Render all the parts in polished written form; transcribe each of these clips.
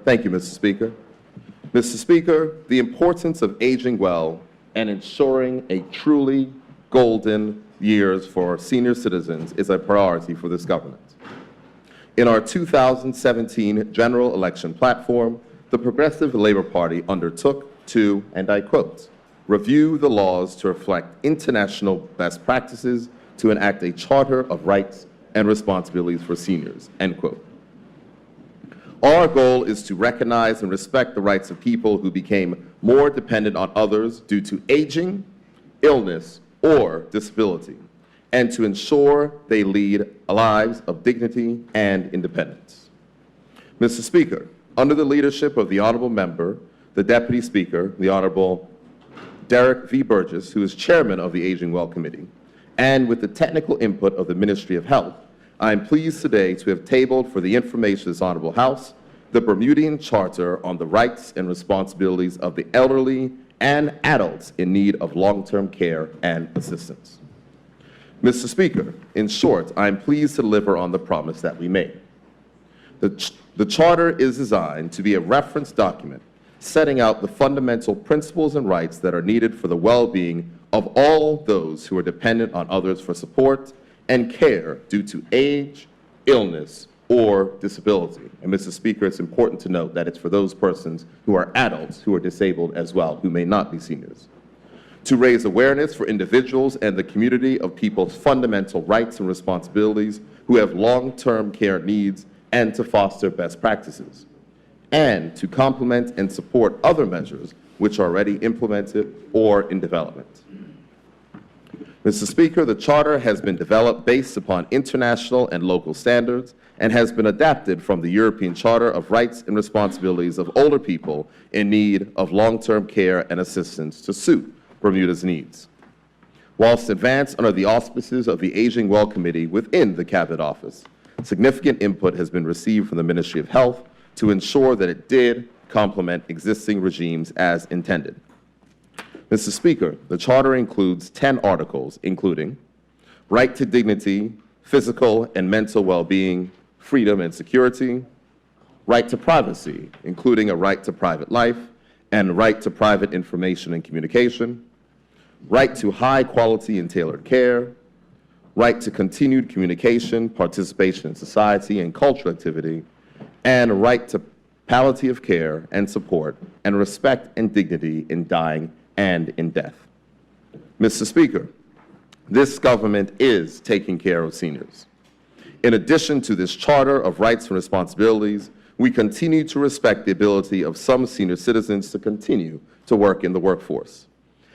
Thank you, Mr. Speaker. Mr. Speaker, the importance of aging well and ensuring a truly golden years for senior citizens is a priority for this government. In our 2017 general election platform, the Progressive Labor Party undertook to, and I quote, review the laws to reflect international best practices to enact a charter of rights and responsibilities for seniors, end quote. Our goal is to recognize and respect the rights of people who became more dependent on others due to aging, illness, or disability, and to ensure they lead lives of dignity and independence. Mr. Speaker, under the leadership of the Honorable Member, the Deputy Speaker, the Honorable Derek V. Burgess, who is Chairman of the Aging Well Committee, and with the technical input of the Ministry of Health, I am pleased today to have tabled for the information of this Honorable House the Bermudian Charter on the rights and responsibilities of the elderly and adults in need of long-term care and assistance. Mr. Speaker, in short, I am pleased to deliver on the promise that we made. The Charter is designed to be a reference document setting out the fundamental principles and rights that are needed for the well-being of all those who are dependent on others for support and care due to age, illness, or disability. And Mr. Speaker, it's important to note that it's for those persons who are adults who are disabled as well, who may not be seniors. To raise awareness for individuals and the community of people's fundamental rights and responsibilities who have long-term care needs and to foster best practices, and to complement and support other measures which are already implemented or in development. Mr. Speaker, the Charter has been developed based upon international and local standards and has been adapted from the European Charter of Rights and Responsibilities of Older People in Need of Long-Term Care and Assistance to suit Bermuda's needs. Whilst advanced under the auspices of the Aging Well Committee within the Cabinet Office, significant input has been received from the Ministry of Health to ensure that it did complement existing regimes as intended. Mr. Speaker, the Charter includes 10 articles, including right to dignity, physical and mental well-being, freedom and security, right to privacy, including a right to private life, and right to private information and communication, right to high quality and tailored care, right to continued communication, participation in society and cultural activity, and right to palliative care and support, and respect and dignity in dying and in death. Mr. Speaker, this government is taking care of seniors. In addition to this Charter of Rights and Responsibilities, we continue to respect the ability of some senior citizens to continue to work in the workforce.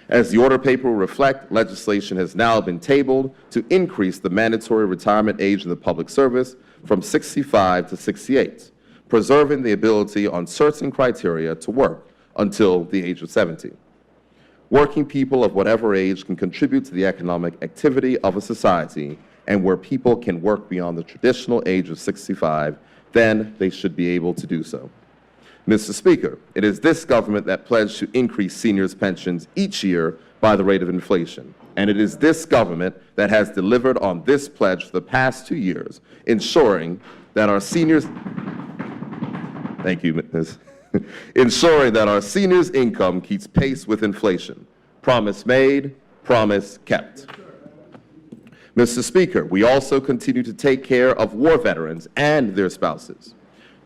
As the order paper will reflect, legislation has now been tabled to increase the mandatory retirement age in the public service from 65 to 68, preserving the ability on certain criteria to work until the age of 70. Working people of whatever age can contribute to the economic activity of a society, and where people can work beyond the traditional age of 65, then they should be able to do so. Mr. Speaker, it is this government that pledged to increase seniors' pensions each year by the rate of inflation, and it is this government that has delivered on this pledge for the past 2 years, ensuring that our seniors, thank you, Ms. ensuring that our seniors' income keeps pace with inflation. Promise made, promise kept. Mr. Speaker, we also continue to take care of war veterans and their spouses.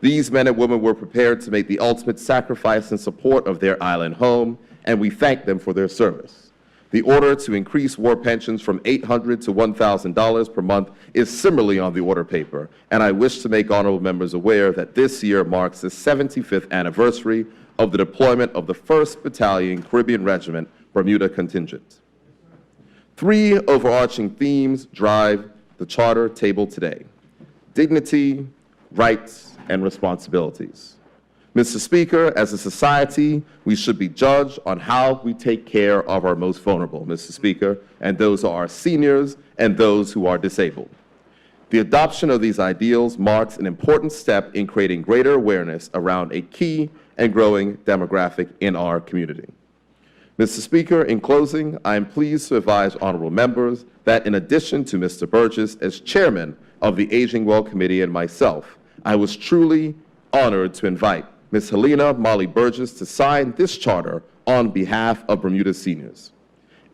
These men and women were prepared to make the ultimate sacrifice in support of their island home, and we thank them for their service. The order to increase war pensions from $800 to $1,000 per month is similarly on the order paper, and I wish to make honorable members aware that this year marks the 75th anniversary of the deployment of the 1st Battalion Caribbean Regiment Bermuda contingent. 3 overarching themes drive the Charter tabled today: dignity, rights, and responsibilities. Mr. Speaker, as a society, we should be judged on how we take care of our most vulnerable, Mr. Speaker, and those are our seniors and those who are disabled. The adoption of these ideals marks an important step in creating greater awareness around a key and growing demographic in our community. Mr. Speaker, in closing, I am pleased to advise honorable members that in addition to Mr. Burgess as chairman of the Aging Well Committee and myself, I was truly honored to invite Ms. Helena Molly Burgess to sign this charter on behalf of Bermuda seniors.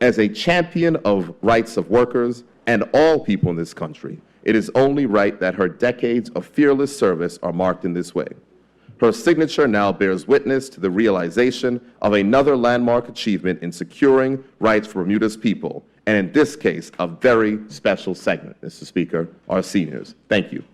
As a champion of rights of workers and all people in this country, it is only right that her decades of fearless service are marked in this way. Her signature now bears witness to the realization of another landmark achievement in securing rights for Bermuda's people, and in this case, a very special segment, Mr. Speaker, our seniors. Thank you.